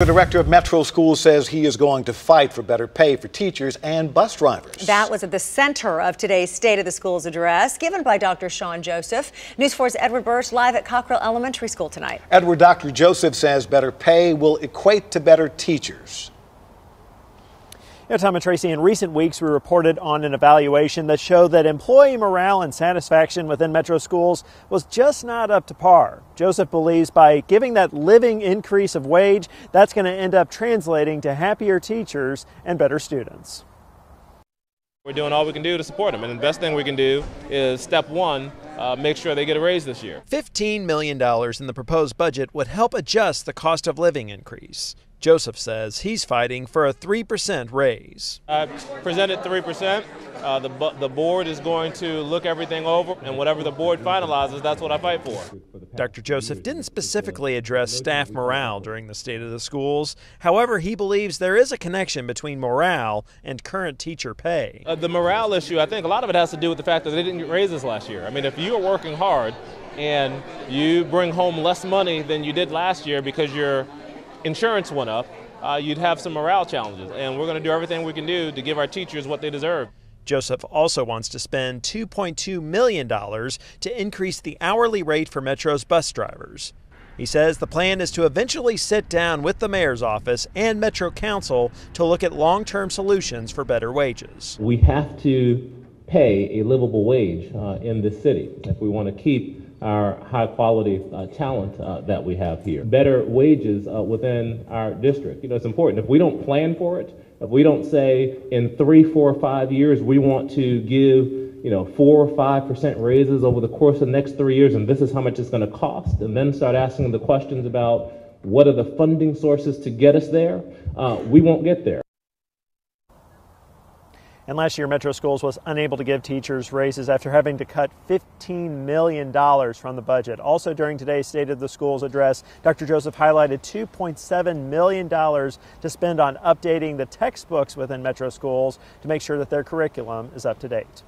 The director of Metro Schools says he is going to fight for better pay for teachers and bus drivers. That was at the center of today's State of the Schools address given by Dr. Sean Joseph. News 4's Edward Bursch live at Cockrell Elementary School tonight. Edward, Dr. Joseph says better pay will equate to better teachers. Tom and Tracy, in recent weeks we reported on an evaluation that showed that employee morale and satisfaction within Metro Schools was just not up to par. Joseph believes by giving that living increase of wage, that's going to end up translating to happier teachers and better students. We're doing all we can do to support them, and the best thing we can do is step one, make sure they get a raise this year. $15 million in the proposed budget would help adjust the cost of living increase. Joseph says he's fighting for a 3% raise. I presented 3%. The board is going to look everything over, and whatever the board finalizes, that's what I fight for. Dr. Joseph didn't specifically address staff morale during the State of the Schools. However, he believes there is a connection between morale and current teacher pay. The morale issue, I think a lot of it has to do with the fact that they didn't get raises last year. I mean, if you are working hard and you bring home less money than you did last year because your insurance went up, you'd have some morale challenges, and we're going to do everything we can do to give our teachers what they deserve. Joseph also wants to spend $2.2 million to increase the hourly rate for Metro's bus drivers. He says the plan is to eventually sit down with the mayor's office and Metro Council to look at long-term solutions for better wages. We have to pay a livable wage in this city if we want to keep our high-quality talent that we have here. Better wages within our district. You know, it's important. If we don't plan for it, if we don't say in 3, 4, 5 years we want to give 4 or 5% raises over the course of the next 3 years, and this is how much it's going to cost, and then start asking the questions about what are the funding sources to get us there, we won't get there. And last year, Metro Schools was unable to give teachers raises after having to cut $15 million from the budget. Also during today's State of the Schools address, Dr. Joseph highlighted $2.7 million to spend on updating the textbooks within Metro Schools to make sure that their curriculum is up to date.